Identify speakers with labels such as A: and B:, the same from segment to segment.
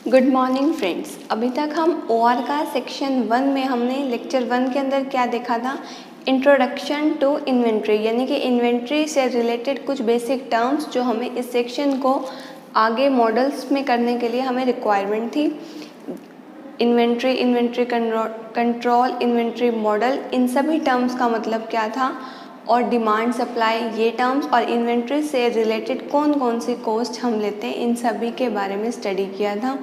A: Good morning friends. अभी तक हम OR का सेक्शन 1 में हमने लेक्चर 1 के अंदर क्या देखा था, इंट्रोडक्शन टू इन्वेंट्री, यानी कि इन्वेंट्री से रिलेटेड कुछ बेसिक टर्म्स जो हमें इस सेक्शन को आगे मॉडल्स में करने के लिए हमें रिक्वायरमेंट थी। Inventory, inventory control, inventory model, इन सभी टर्म्स का मतलब क्या था, और डिमांड सप्लाई, ये टर्म्स, और इन्वेंट्री से रिलेटेड कौन कौन सी कॉस्ट हम लेते हैं, इन सभी के बारे में स्टडी किया था।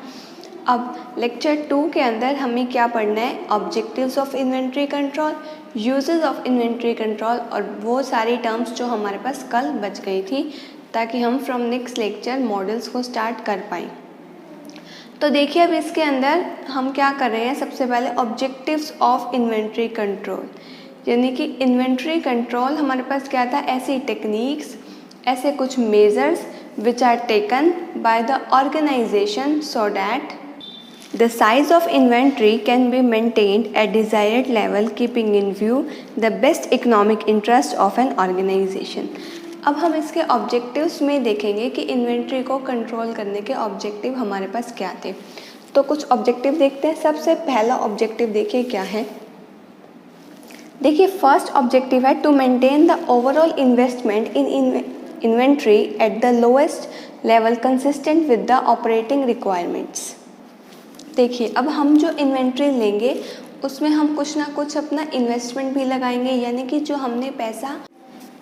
A: अब लेक्चर 2 के अंदर हमें क्या पढ़ना है, objectives of inventory control, uses of inventory control, और वो सारी टर्म्स जो हमारे पास कल बच गई थी, ताकि हम फ्रॉम नेक्स्ट लेक्चर मॉडल्स को स्टार्ट कर पाएँ। तो देखिए अब इसके अंदर हम क्या कर रहे हैं, सबसे पहले ऑब्जेक्टिव्स ऑफ इन्वेंट्री कंट्रोल, यानी कि इन्वेंट्री कंट्रोल हमारे पास क्या था, ऐसी टेक्निक्स, ऐसे कुछ measures which are taken by the organisation so that the size of inventory can be maintained at desired level keeping in view the best economic interest of an organisation. अब हम इसके objectives में देखेंगे कि inventory को control करने के objective हमारे पास क्या थे। तो कुछ ऑब्जेक्टिव देखते हैं। सबसे पहला ऑब्जेक्टिव देखिए क्या है। देखिए फर्स्ट ऑब्जेक्टिव है to maintain the overall investment in inventory at the lowest level consistent with the operating requirements. देखिए अब हम जो इन्वेंट्री लेंगे उसमें हम कुछ ना कुछ अपना इन्वेस्टमेंट भी लगाएंगे, यानी कि जो हमने पैसा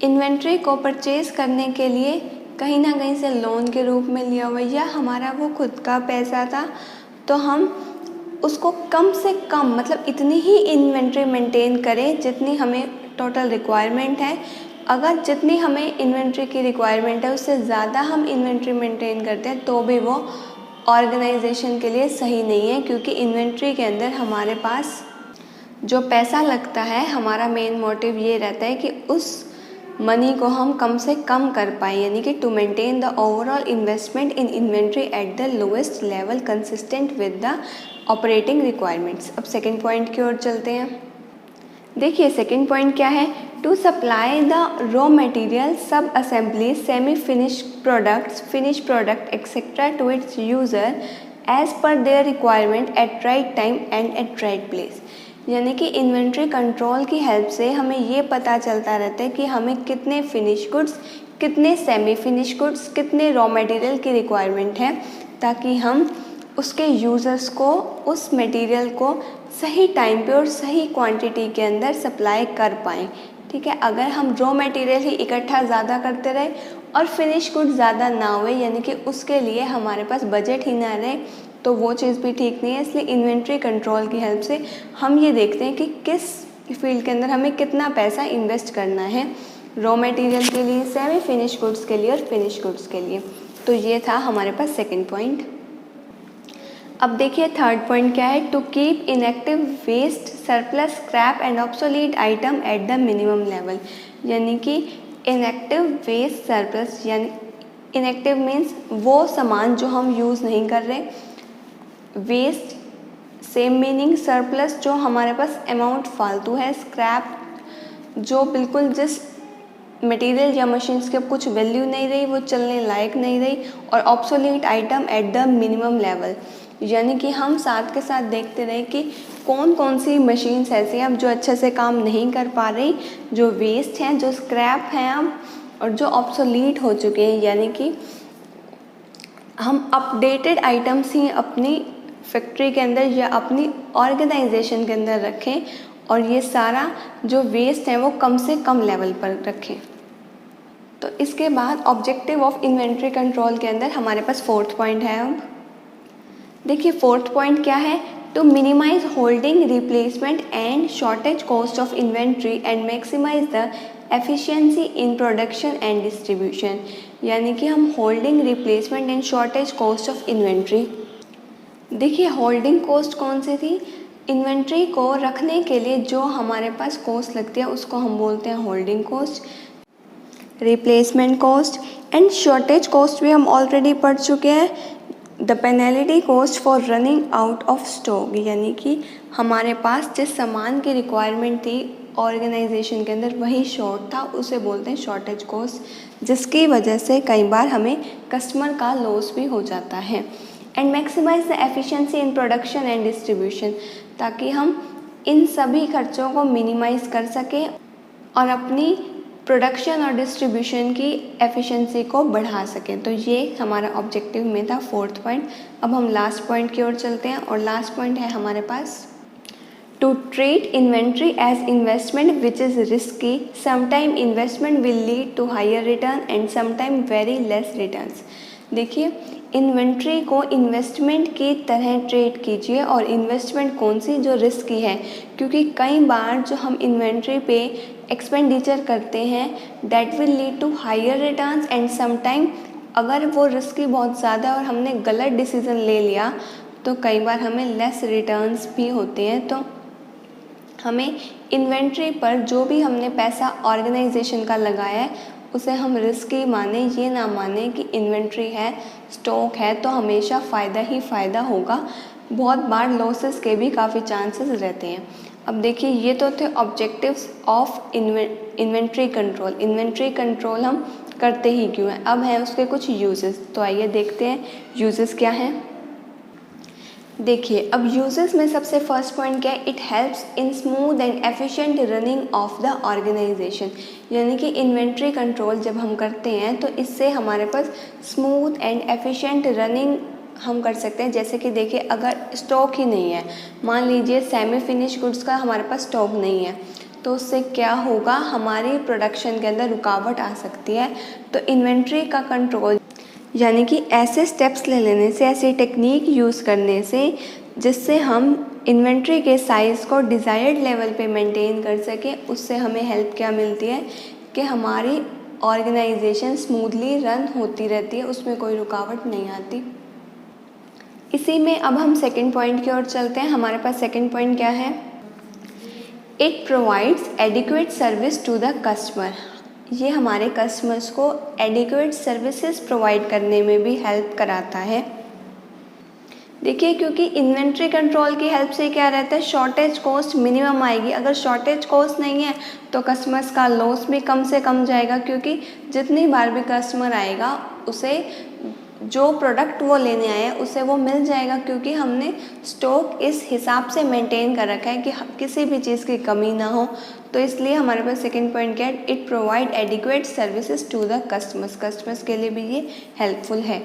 A: इन्वेंट्री को परचेज़ करने के लिए कहीं ना कहीं से लोन के रूप में लिया हुआ या हमारा वो खुद का पैसा था, तो हम उसको कम से कम मतलब इतनी ही इन्वेंट्री मेंटेन करें जितनी हमें टोटल रिक्वायरमेंट है। अगर जितनी हमें इन्वेंट्री की रिक्वायरमेंट है उससे ज़्यादा हम इन्वेंट्री मेंटेन करते हैं तो भी वो ऑर्गेनाइजेशन के लिए सही नहीं है, क्योंकि इन्वेंट्री के अंदर हमारे पास जो पैसा लगता है, हमारा मेन मोटिव ये रहता है कि उस मनी को हम कम से कम कर पाएँ, यानी कि to maintain the overall investment in inventory at the lowest level consistent with the operating requirements. अब सेकेंड पॉइंट की ओर चलते हैं। देखिए सेकेंड पॉइंट क्या है, to supply the raw material, sub assembly, semi finish products, finish product etcetera to its user as per their requirement at right time and at right place. यानी कि inventory control की help से हमें ये पता चलता रहता है कि हमें कितने फिनिश गुड्स, कितने सेमी फिनिश गुड्स, कितने रॉ मटेरियल की रिक्वायरमेंट है, ताकि हम उसके यूज़र्स को उस मटेरियल को सही टाइम पे और सही क्वांटिटी के अंदर सप्लाई कर पाएँ। ठीक है, अगर हम रॉ मटेरियल ही इकट्ठा ज़्यादा करते रहे और फिनिश गुड ज़्यादा ना हुए, यानी कि उसके लिए हमारे पास बजट ही ना रहे, तो वो चीज़ भी ठीक नहीं है। इसलिए इन्वेंट्री कंट्रोल की हेल्प से हम ये देखते हैं कि किस फील्ड के अंदर हमें कितना पैसा इन्वेस्ट करना है, रॉ मटेरियल के लिए, सेमी फिनिश गुड्स के लिए और फिनिश गुड्स के लिए। तो ये था हमारे पास सेकेंड पॉइंट। अब देखिए थर्ड पॉइंट क्या है, to keep inactive waste, surplus, scrap and obsolete item at the minimum level. यानी कि इनएक्टिव वेस्ट, सरप्लस, यानी इनएक्टिव मीन्स वो सामान जो हम यूज़ नहीं कर रहे, वेस्ट सेम मीनिंग, सरप्लस जो हमारे पास अमाउंट फालतू है, स्क्रैप जो बिल्कुल जिस मटेरियल या मशीन्स के कुछ वैल्यू नहीं रही, वो चलने लायक नहीं रही, और obsolete item at the minimum level. यानी कि हम साथ के साथ देखते रहे कि कौन कौन सी मशीन्स ऐसी हैं अब जो अच्छे से काम नहीं कर पा रही, जो वेस्ट हैं, जो स्क्रैप हैं अब, और जो ऑब्सोलीट हो चुके हैं। यानी कि हम अपडेटेड आइटम्स ही अपनी फैक्ट्री के अंदर या अपनी ऑर्गेनाइजेशन के अंदर रखें, और ये सारा जो वेस्ट है वो कम से कम लेवल पर रखें। तो इसके बाद ऑब्जेक्टिव ऑफ इन्वेंट्री कंट्रोल के अंदर हमारे पास फोर्थ पॉइंट है। अब देखिए फोर्थ पॉइंट क्या है, to minimise holding, replacement and shortage cost of inventory and maximise the efficiency in production and distribution. यानी कि हम holding, replacement and shortage cost of inventory. देखिए होल्डिंग कॉस्ट कौन सी थी, इन्वेंट्री को रखने के लिए जो हमारे पास कॉस्ट लगती है उसको हम बोलते हैं holding cost. Replacement cost and shortage cost भी हम ऑलरेडी पढ़ चुके हैं, the penalty cost for running out of stock. यानी कि हमारे पास जिस सामान की रिक्वायरमेंट थी ऑर्गेनाइजेशन के अंदर वही शॉर्ट था, उसे बोलते हैं शॉर्टेज कॉस्ट, जिसकी वजह से कई बार हमें कस्टमर का लॉस भी हो जाता है। And maximise the efficiency in production and distribution, ताकि हम इन सभी खर्चों को मिनिमाइज कर सकें और अपनी प्रोडक्शन और डिस्ट्रीब्यूशन की एफिशिएंसी को बढ़ा सकें। तो ये हमारा ऑब्जेक्टिव में था 4th पॉइंट। अब हम लास्ट पॉइंट की ओर चलते हैं और लास्ट पॉइंट है हमारे पास To treat inventory as investment which is risky, sometime investment will lead to higher return and sometime very less returns। देखिए, इन्वेंट्री को इन्वेस्टमेंट की तरह ट्रीट कीजिए, और इन्वेस्टमेंट कौन सी जो रिस्की है, क्योंकि कई बार जो हम इन्वेंट्री पे एक्सपेंडिचर करते हैं that will lead to higher returns and sometime अगर वो रिस्की बहुत ज़्यादा और हमने गलत डिसीज़न ले लिया तो कई बार हमें लेस रिटर्न्स भी होते हैं। तो हमें इन्वेंट्री पर जो भी हमने पैसा ऑर्गेनाइजेशन का लगाया है उसे हम रिस्की माने, ये ना माने कि इन्वेंट्री है, स्टॉक है तो हमेशा फ़ायदा ही फ़ायदा होगा। बहुत बार लॉसेस के भी काफ़ी चांसेस रहते हैं। अब देखिए, ये तो थे objectives of inventory control. Inventory control हम करते ही क्यों हैं, अब हैं उसके कुछ यूजेस। तो आइए देखते हैं यूजेस क्या हैं। देखिए, अब यूजेस में सबसे फर्स्ट पॉइंट क्या है, it helps in smooth and efficient running of the organisation. यानी कि इन्वेंट्री कंट्रोल जब हम करते हैं तो इससे हमारे पास स्मूथ एंड एफिशिएंट रनिंग हम कर सकते हैं। जैसे कि देखिए, अगर स्टॉक ही नहीं है, मान लीजिए सेमी फिनिश गुड्स का हमारे पास स्टॉक नहीं है, तो उससे क्या होगा, हमारी प्रोडक्शन के अंदर रुकावट आ सकती है। तो इन्वेंट्री का कंट्रोल यानी कि ऐसे स्टेप्स ले लेने से, ऐसी टेक्निक यूज़ करने से जिससे हम इन्वेंट्री के साइज़ को डिज़ायर्ड लेवल पे मेंटेन कर सकें, उससे हमें हेल्प क्या मिलती है कि हमारी ऑर्गेनाइजेशन स्मूथली रन होती रहती है, उसमें कोई रुकावट नहीं आती। इसी में अब हम सेकंड पॉइंट की ओर चलते हैं। हमारे पास सेकंड पॉइंट क्या है, it provides adequate service to the customer. ये हमारे कस्टमर्स को एडिक्वेट सर्विसेज प्रोवाइड करने में भी हेल्प कराता है। देखिए, क्योंकि इन्वेंट्री कंट्रोल की हेल्प से क्या रहता है, शॉर्टेज कॉस्ट मिनिमम आएगी। अगर शॉर्टेज कॉस्ट नहीं है तो कस्टमर्स का लॉस भी कम से कम जाएगा, क्योंकि जितनी बार भी कस्टमर आएगा उसे जो प्रोडक्ट वो लेने आए उसे वो मिल जाएगा, क्योंकि हमने स्टॉक इस हिसाब से मेंटेन कर रखा है कि किसी भी चीज़ की कमी ना हो। तो इसलिए हमारे पास सेकंड पॉइंट क्या है, it provide adequate services to the customers. Customers के लिए भी ये हेल्पफुल है,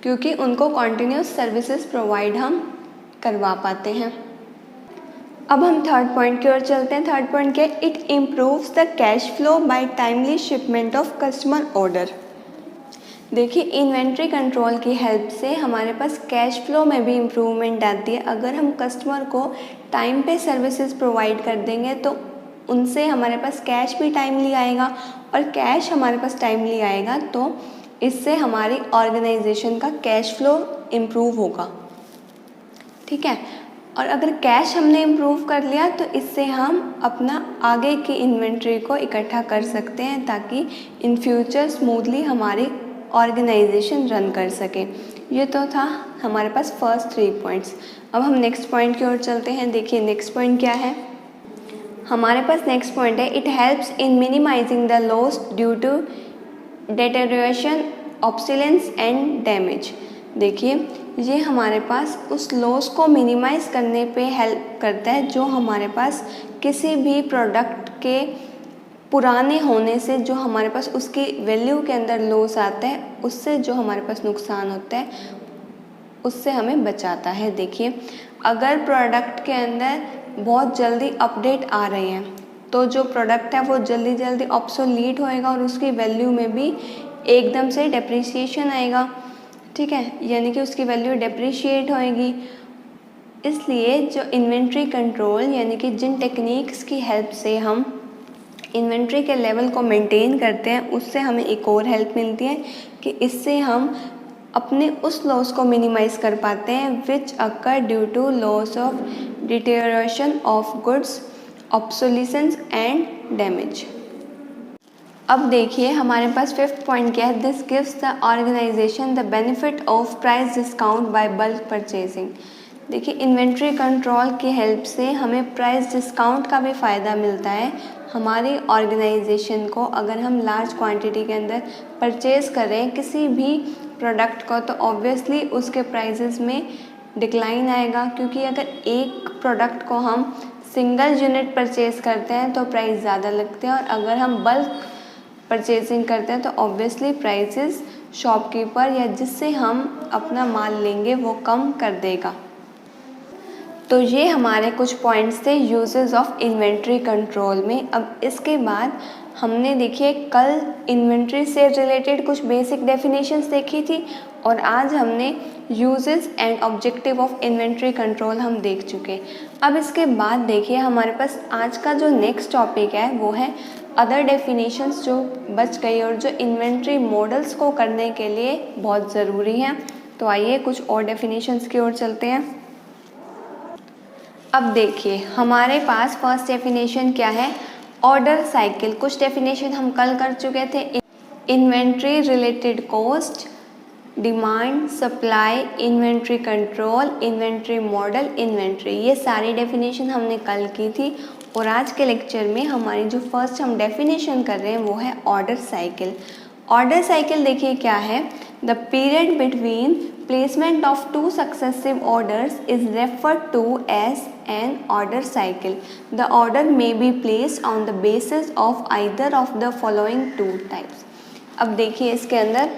A: क्योंकि उनको कॉन्टिन्यूस सर्विसेज प्रोवाइड हम करवा पाते हैं। अब हम थर्ड पॉइंट की ओर चलते हैं। थर्ड पॉइंट क्या है, it improves the cash flow bye timely shipment of customer order. देखिए, इन्वेंट्री कंट्रोल की हेल्प से हमारे पास कैश फ्लो में भी इम्प्रूवमेंट आती है। अगर हम कस्टमर को टाइम पे सर्विसेज प्रोवाइड कर देंगे तो उनसे हमारे पास कैश भी टाइमली आएगा, और कैश हमारे पास टाइमली आएगा तो इससे हमारी ऑर्गेनाइजेशन का कैश फ्लो इम्प्रूव होगा। ठीक है, और अगर कैश हमने इम्प्रूव कर लिया तो इससे हम अपना आगे की इन्वेंट्री को इकट्ठा कर सकते हैं, ताकि इन फ्यूचर स्मूथली हमारी ऑर्गेनाइजेशन रन कर सके। ये तो था हमारे पास फर्स्ट 3 पॉइंट्स। अब हम नेक्स्ट पॉइंट की ओर चलते हैं। देखिए, नेक्स्ट पॉइंट क्या है, हमारे पास नेक्स्ट पॉइंट है, it helps in minimizing the loss due to deterioration, obsolescence and damage. देखिए, ये हमारे पास उस लॉस को मिनिमाइज करने पे हेल्प करता है जो हमारे पास किसी भी प्रोडक्ट के पुराने होने से जो हमारे पास उसकी वैल्यू के अंदर लॉस आता है, उससे जो हमारे पास नुकसान होता है उससे हमें बचाता है। देखिए, अगर प्रोडक्ट के अंदर बहुत जल्दी अपडेट आ रहे हैं तो जो प्रोडक्ट है वो जल्दी जल्दी ऑब्सोलीट होएगा और उसकी वैल्यू में भी एकदम से डेप्रिसिएशन आएगा। ठीक है, यानी कि उसकी वैल्यू डेप्रिशिएट होएगी। इसलिए जो इन्वेंट्री कंट्रोल यानी कि जिन टेक्निक्स की हेल्प से हम इन्वेंट्री के लेवल को मेंटेन करते हैं, उससे हमें एक और हेल्प मिलती है कि इससे हम अपने उस लॉस को मिनिमाइज कर पाते हैं which occur due to loss of deterioration of goods, obsolescence and damage. अब देखिए, हमारे पास फिफ्थ पॉइंट क्या है, this gives the organization the benefit of price discount by bulk purchasing. देखिए, इन्वेंट्री कंट्रोल की हेल्प से हमें प्राइस डिस्काउंट का भी फ़ायदा मिलता है। हमारी ऑर्गेनाइजेशन को अगर हम लार्ज क्वांटिटी के अंदर परचेज़ करें किसी भी प्रोडक्ट को तो ऑब्वियसली उसके प्राइसेस में डिक्लाइन आएगा, क्योंकि अगर एक प्रोडक्ट को हम सिंगल यूनिट परचेज करते हैं तो प्राइस ज़्यादा लगते हैं, और अगर हम बल्क परचेजिंग करते हैं तो ऑब्वियसली प्राइसेस शॉपकीपर या जिससे हम अपना माल लेंगे वो कम कर देगा। तो ये हमारे कुछ पॉइंट्स थे यूजेस ऑफ इन्वेंट्री कंट्रोल में। अब इसके बाद हमने देखिए कल इन्वेंट्री से रिलेटेड कुछ बेसिक डेफिनेशंस देखी थी, और आज हमने uses and objective of inventory control हम देख चुके। अब इसके बाद देखिए हमारे पास आज का जो नेक्स्ट टॉपिक है वो है अदर डेफिनेशंस जो बच गई और जो इन्वेंट्री मॉडल्स को करने के लिए बहुत ज़रूरी हैं। तो आइए कुछ और डेफिनेशंस की ओर चलते हैं। अब देखिए हमारे पास फर्स्ट डेफिनेशन क्या है, ऑर्डर साइकिल। कुछ डेफिनेशन हम कल कर चुके थे, inventory related cost, demand, supply, inventory control, inventory model, inventory, ये सारी डेफिनेशन हमने कल की थी। और आज के लेक्चर में हमारी जो फर्स्ट हम डेफिनेशन कर रहे हैं वो है ऑर्डर साइकिल। ऑर्डर साइकिल देखिए क्या है, the period between placement of two successive orders is referred to as an order cycle. The order may be placed on the basis of either of the following two types. अब देखिए इसके अंदर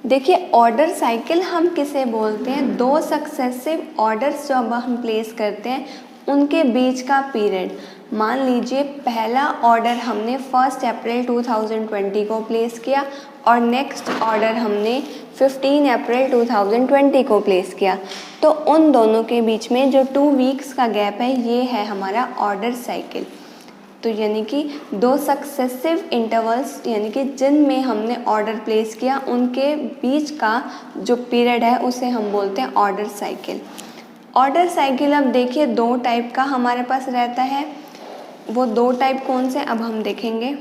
A: देखिए order cycle हम किसे बोलते हैं, दो सक्सेसिव ऑर्डर्स जो अब हम प्लेस करते हैं उनके बीच का पीरियड। मान लीजिए पहला ऑर्डर हमने 1 अप्रैल 2020 को प्लेस किया और नेक्स्ट ऑर्डर हमने 15 अप्रैल 2020 को प्लेस किया, तो उन दोनों के बीच में जो 2 वीक्स का गैप है ये है हमारा ऑर्डर साइकिल। तो यानी कि दो सक्सेसिव इंटरवल्स यानी कि जिनमें हमने ऑर्डर प्लेस किया उनके बीच का जो पीरियड है उसे हम बोलते हैं ऑर्डर साइकिल। ऑर्डर साइकिल अब देखिए दो टाइप का हमारे पास रहता है, वो दो टाइप कौन से अब हम देखेंगे।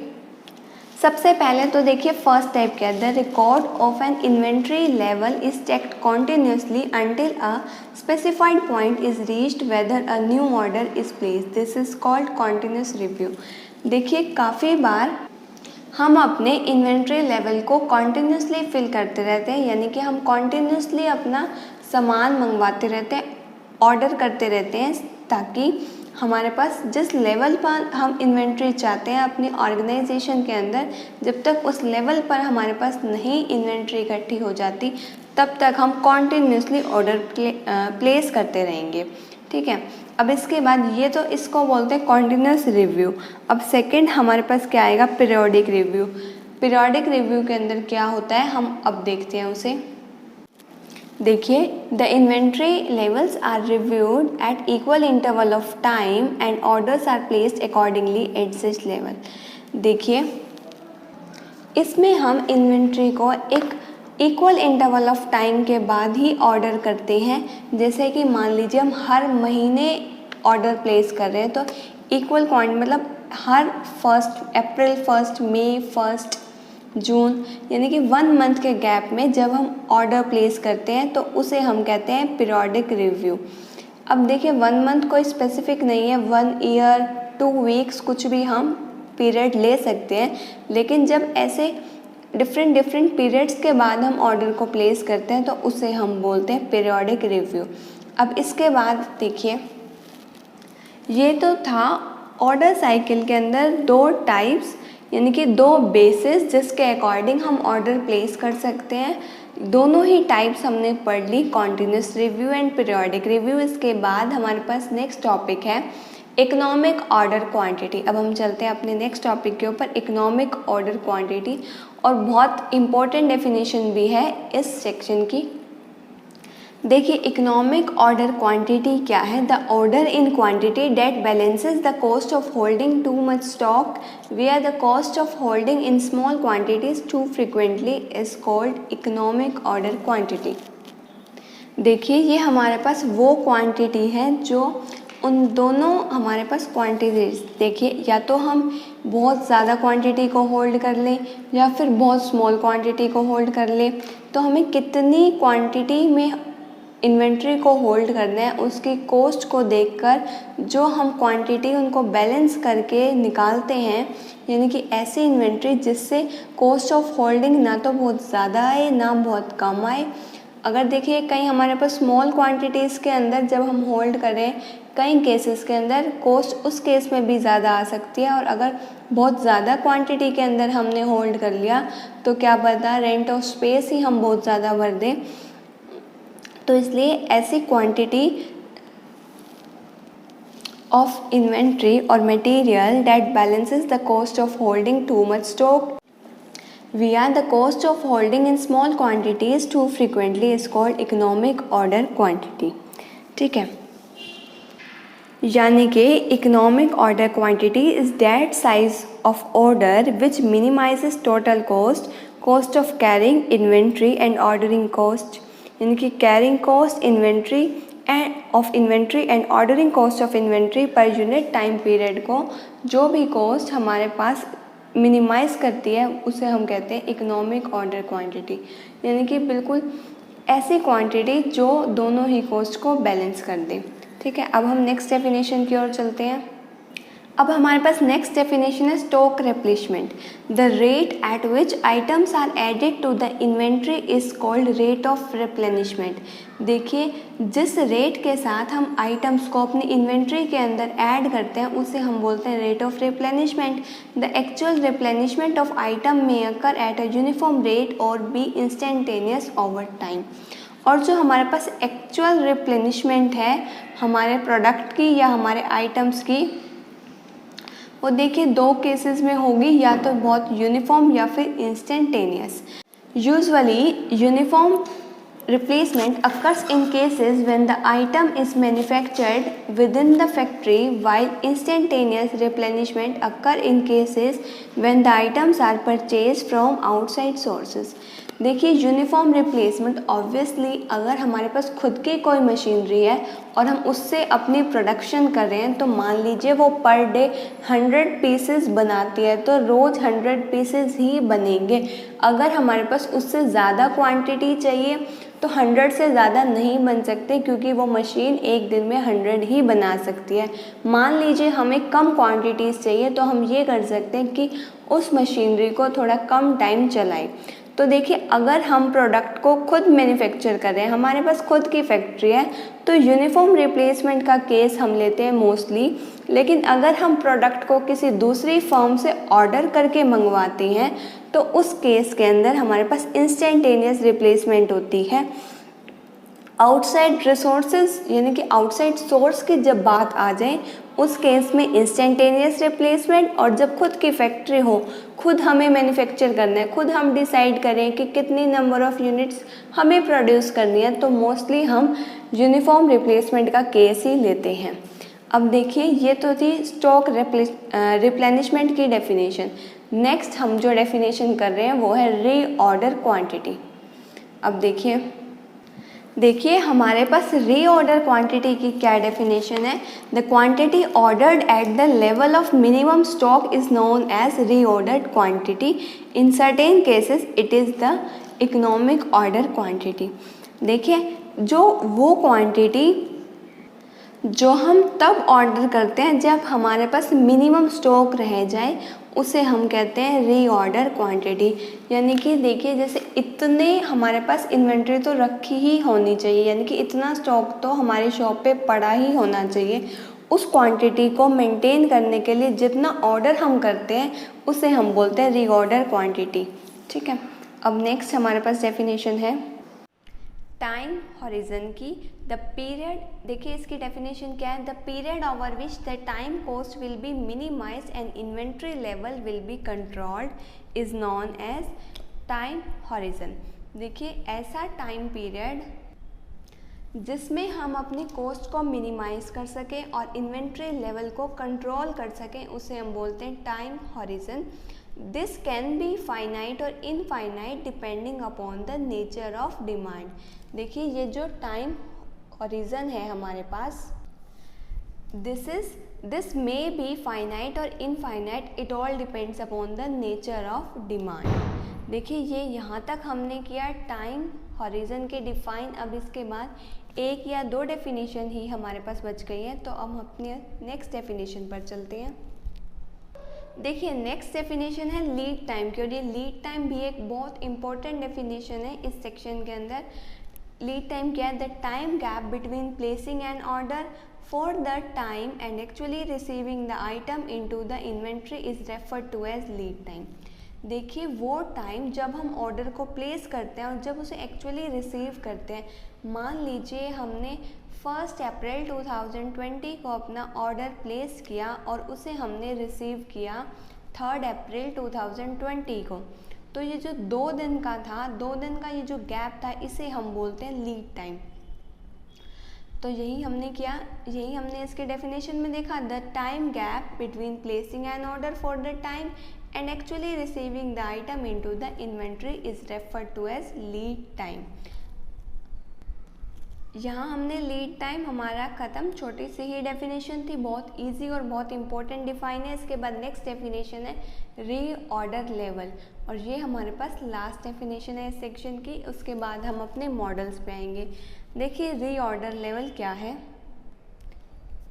A: सबसे पहले तो देखिए फर्स्ट टाइप क्या है, the record of N inventory level is checked continuously until a specified point is reached weather a new order is placed, this is called continuous review. देखिए काफ़ी बार हम अपने इन्वेंट्री लेवल को कॉन्टिन्यूसली फिल करते रहते हैं, यानी कि हम कॉन्टिन्यूसली अपना सामान मंगवाते रहते हैं, ऑर्डर करते रहते हैं, ताकि हमारे पास जिस लेवल पर हम इन्वेंट्री चाहते हैं अपनी ऑर्गेनाइजेशन के अंदर, जब तक उस लेवल पर हमारे पास नहीं इन्वेंट्री इकट्ठी हो जाती तब तक हम कॉन्टिन्यूसली ऑर्डर प्लेस करते रहेंगे। ठीक है, अब इसके बाद ये तो इसको बोलते हैं कॉन्टिन्यूस रिव्यू। अब सेकंड हमारे पास क्या आएगा, पीरियोडिक रिव्यू। पीरियोडिक रिव्यू के अंदर क्या होता है हम अब देखते हैं उसे। देखिए the inventory levels are reviewed at equal interval of time and orders are placed accordingly at this level. देखिए इसमें हम इन्वेंट्री को एक इक्वल इंटरवल ऑफ टाइम के बाद ही ऑर्डर करते हैं। जैसे कि मान लीजिए हम हर महीने ऑर्डर प्लेस कर रहे हैं तो इक्वल क्वांटिटी मतलब हर 1 अप्रैल 1, मई 1, जून, यानी कि 1 मंथ के गैप में जब हम ऑर्डर प्लेस करते हैं तो उसे हम कहते हैं पीरियोडिक रिव्यू। अब देखिए 1 मंथ कोई स्पेसिफिक नहीं है, 1 ईयर 2 वीक्स कुछ भी हम पीरियड ले सकते हैं, लेकिन जब ऐसे डिफरेंट पीरियड्स के बाद हम ऑर्डर को प्लेस करते हैं तो उसे हम बोलते हैं पीरियोडिक रिव्यू। अब इसके बाद देखिए ये तो था ऑर्डर साइकिल के अंदर दो टाइप्स यानी कि दो बेसिस जिसके अकॉर्डिंग हम ऑर्डर प्लेस कर सकते हैं। दोनों ही टाइप्स हमने पढ़ ली, continuous review and periodic review. इसके बाद हमारे पास नेक्स्ट टॉपिक है इकोनॉमिक ऑर्डर क्वांटिटी। अब हम चलते हैं अपने नेक्स्ट टॉपिक के ऊपर, इकोनॉमिक ऑर्डर क्वांटिटी, और बहुत इंपॉर्टेंट डेफिनेशन भी है इस सेक्शन की। देखिए इकोनॉमिक ऑर्डर क्वांटिटी क्या है, the order in quantity that balances the cost of holding too much stock where the cost of holding in small quantities too frequently is called economic order quantity. देखिए ये हमारे पास वो quantity है जो उन दोनों हमारे पास क्वांटिटीज, देखिए या तो हम बहुत ज़्यादा क्वांटिटी को होल्ड कर लें या फिर बहुत स्मॉल क्वांटिटी को होल्ड कर लें, तो हमें कितनी क्वांटिटी में इन्वेंट्री को होल्ड करना है उसकी कॉस्ट को देखकर जो हम क्वांटिटी उनको बैलेंस करके निकालते हैं, यानी कि ऐसी इन्वेंट्री जिससे कॉस्ट ऑफ होल्डिंग ना तो बहुत ज़्यादा आए ना बहुत कम आए। अगर देखिए कहीं हमारे पास स्मॉल क्वांटिटीज़ के अंदर जब हम होल्ड करें, कई केसेस के अंदर कॉस्ट उस केस में भी ज़्यादा आ सकती है, और अगर बहुत ज़्यादा क्वांटिटी के अंदर हमने होल्ड कर लिया तो क्या पता रेंट ऑफ स्पेस ही हम बहुत ज़्यादा भर दें। तो इसलिए ऐसी क्वांटिटी ऑफ इन्वेंट्री और material that balances the cost of holding too much stock via the cost of holding in small quantities too frequently is called economic order quantity। ठीक है, यानी कि economic order quantity is that size of order which minimises total cost of carrying inventory and ordering cost, यानी कि carrying cost inventory and ordering cost of inventory per unit time period को जो भी cost हमारे पास minimise करती है उसे हम कहते हैं इकोनॉमिक ऑर्डर क्वांटिटी, यानी कि बिल्कुल ऐसी क्वांटिटी जो दोनों ही कॉस्ट को बैलेंस कर दे। ठीक है, अब हम नेक्स्ट डेफिनेशन की ओर चलते हैं। अब हमारे पास नेक्स्ट डेफिनेशन है stock replacement. The rate at which items are added to the inventory is called rate of replenishment. देखिए, जिस रेट के साथ हम आइटम्स को अपनी इन्वेंट्री के अंदर ऐड करते हैं उसे हम बोलते हैं rate of replenishment. The actual replenishment of item may occur at a uniform rate और बी इंस्टेंटेनियस ओवर टाइम। और जो हमारे पास एक्चुअल रिप्लेनिशमेंट है हमारे प्रोडक्ट की या हमारे आइटम्स की, वो देखिए दो केसेस में होगी, या तो बहुत यूनिफॉर्म या फिर instantaneous. Usually uniform replacement occurs in cases when the item is manufactured within the factory, while instantaneous replenishment occur in cases when the items are purchased from outside sources। देखिए, uniform replacement obviously अगर हमारे पास खुद की कोई machinery है और हम उससे अपनी प्रोडक्शन कर रहे हैं, तो मान लीजिए वो पर डे 100 पीसेस बनाती है तो रोज़ 100 पीसेस ही बनेंगे। अगर हमारे पास उससे ज़्यादा क्वांटिटी चाहिए तो 100 से ज़्यादा नहीं बन सकते, क्योंकि वो मशीन एक दिन में 100 ही बना सकती है। मान लीजिए हमें कम क्वांटिटीज़ चाहिए तो हम ये कर सकते हैं कि उस मशीनरी को थोड़ा कम टाइम चलाएं। तो देखिए, अगर हम प्रोडक्ट को खुद मैन्युफैक्चर कर रहे हैं, हमारे पास खुद की फैक्ट्री है, तो यूनिफॉर्म रिप्लेसमेंट का केस हम लेते हैं मोस्टली। लेकिन अगर हम प्रोडक्ट को किसी दूसरी फर्म से ऑर्डर करके मंगवाते हैं तो उस केस के अंदर हमारे पास इंस्टेंटेनियस रिप्लेसमेंट होती है। आउटसाइड रिसोर्सेज यानी कि आउटसाइड सोर्स की जब बात आ जाए उस केस में इंस्टेंटेनियस रिप्लेसमेंट, और जब खुद की फैक्ट्री हो, खुद हमें मैन्युफैक्चर करना है, खुद हम डिसाइड करें कि कितनी नंबर ऑफ यूनिट्स हमें प्रोड्यूस करनी है, तो मोस्टली हम यूनिफॉर्म रिप्लेसमेंट का केस ही लेते हैं। अब देखिए, ये तो थी स्टॉक रिप्लेनिशमेंट की डेफिनेशन। नेक्स्ट हम जो डेफिनेशन कर रहे हैं वो है रीऑर्डर क्वांटिटी। अब देखिए हमारे पास रीऑर्डर क्वांटिटी की क्या डेफिनेशन है। The quantity ordered at the level of minimum stock is known as reordered quantity. In certain cases it is the economic order quantity. देखिए, जो वो क्वांटिटी जो हम तब ऑर्डर करते हैं जब हमारे पास मिनिमम स्टॉक रह जाए, उसे हम कहते हैं रीऑर्डर क्वांटिटी। यानी कि देखिए, जैसे इतने हमारे पास इन्वेंट्री तो रखी ही होनी चाहिए, यानी कि इतना स्टॉक तो हमारी शॉप पे पड़ा ही होना चाहिए। उस क्वांटिटी को मेंटेन करने के लिए जितना ऑर्डर हम करते हैं उसे हम बोलते हैं रीऑर्डर क्वांटिटी। ठीक है, अब नेक्स्ट हमारे पास डेफिनेशन है टाइम हॉरिजन की। द पीरियड, देखिए इसकी डेफिनेशन क्या है। The period over which the time cost will be minimised and inventory level will be controlled is known as time horizon. देखिए, ऐसा टाइम पीरियड जिसमें हम अपनी कॉस्ट को मिनिमाइज कर सकें और इन्वेंट्री लेवल को कंट्रोल कर सकें उसे हम बोलते हैं time horizon. This can be finite और infinite depending upon the nature of demand. देखिए, ये जो टाइम हॉरिजन है हमारे पास, दिस मे बी फाइनाइट और infinite, it all depends upon the nature of demand. देखिए, ये यहाँ तक हमने किया टाइम हॉरिजन के डिफाइन। अब इसके बाद एक या दो डेफिनेशन ही हमारे पास बच गई है, तो हम अपने नेक्स्ट डेफिनेशन पर चलते हैं। देखिए नेक्स्ट डेफिनेशन है लीड टाइम की, और ये लीड टाइम भी एक बहुत इंपॉर्टेंट डेफिनेशन है इस सेक्शन के अंदर। लीड टाइम क्या है? The time gap between placing an order for the time and actually receiving the item into the inventory is referred to as lead time. देखिए वो टाइम जब हम ऑर्डर को प्लेस करते हैं और जब उसे एक्चुअली रिसीव करते हैं। मान लीजिए हमने 1 अप्रैल 2020 को अपना ऑर्डर प्लेस किया और उसे हमने रिसीव किया 3 अप्रैल 2020 को। तो ये जो 2 दिन का था, 2 दिन का ये जो गैप था, इसे हम बोलते हैं लीड टाइम। तो यही हमने किया, यही हमने इसके डेफिनेशन में देखा। The time gap between placing an order for the time and actually receiving the item into the inventory is referred to as lead time. यहाँ हमने लीड टाइम हमारा ख़त्म, छोटी सी ही डेफिनेशन थी, बहुत इजी और बहुत इंपॉर्टेंट डिफाइन है। इसके बाद नेक्स्ट डेफिनेशन है रीऑर्डर लेवल, और ये हमारे पास लास्ट डेफिनेशन है इस सेक्शन की। उसके बाद हम अपने मॉडल्स पे आएंगे। देखिए रीऑर्डर लेवल क्या है।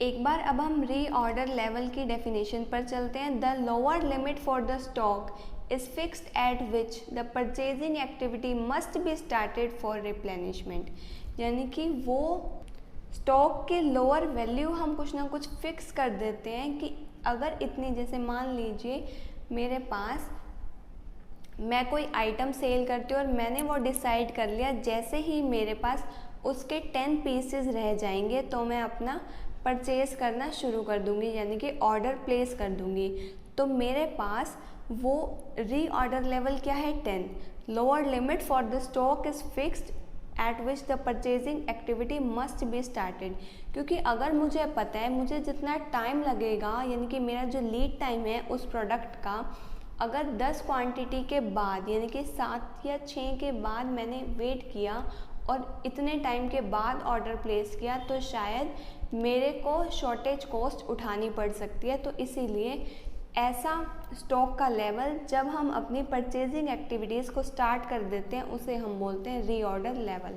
A: एक बार अब हम रीऑर्डर लेवल की डेफिनेशन पर चलते हैं। The lower limit for the stock is fixed at which the purchasing activity must be started for replenishment। यानी कि वो स्टॉक के लोअर वैल्यू हम कुछ ना कुछ फिक्स कर देते हैं कि अगर इतनी, जैसे मान लीजिए मेरे पास, मैं कोई आइटम सेल करती हूँ और मैंने वो डिसाइड कर लिया जैसे ही मेरे पास उसके 10 पीसेस रह जाएंगे तो मैं अपना परचेज़ करना शुरू कर दूँगी, यानी कि ऑर्डर प्लेस कर दूँगी। तो मेरे पास वो रीऑर्डर लेवल क्या है? 10। Lower limit for the stock is fixed at which the purchasing activity must be started. क्योंकि अगर मुझे पता है मुझे जितना टाइम लगेगा, यानी कि मेरा जो लीड टाइम है उस प्रोडक्ट का, अगर 10 क्वांटिटी के बाद, यानी कि 7 या 6 के बाद मैंने वेट किया और इतने टाइम के बाद ऑर्डर प्लेस किया, तो शायद मेरे को शॉर्टेज कॉस्ट उठानी पड़ सकती है। तो इसीलिए ऐसा स्टॉक का लेवल जब हम अपनी परचेजिंग एक्टिविटीज़ को स्टार्ट कर देते हैं उसे हम बोलते हैं रीऑर्डर लेवल।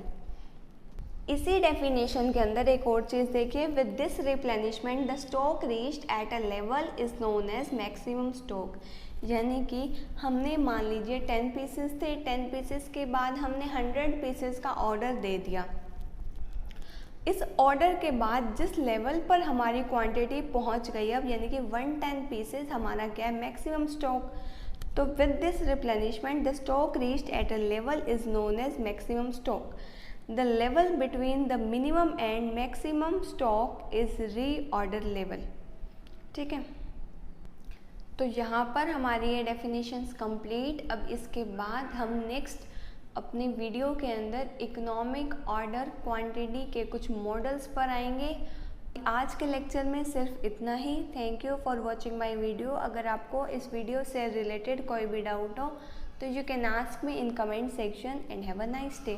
A: इसी डेफिनेशन के अंदर एक और चीज़ देखिए। With this replenishment the stock reached at a level is known as maximum stock. यानी कि हमने मान लीजिए 10 पीसेस थे, 10 पीसेस के बाद हमने 100 पीसेस का ऑर्डर दे दिया। इस ऑर्डर के बाद जिस लेवल पर हमारी क्वांटिटी पहुंच गई अब, यानी कि 110 पीसेस हमारा क्या है? Maximum stock. तो with this replenishment the stock reached at a level is known as maximum stock. The level between the minimum and maximum stock is reorder level. ठीक है, तो यहाँ पर हमारी ये डेफिनेशंस कंप्लीट। अब इसके बाद हम नेक्स्ट अपनी वीडियो के अंदर इकोनॉमिक ऑर्डर क्वांटिटी के कुछ मॉडल्स पर आएंगे। आज के लेक्चर में सिर्फ इतना ही। Thank you for watching my video. अगर आपको इस वीडियो से रिलेटेड कोई भी डाउट हो तो you can ask me in comment section and have a nice day.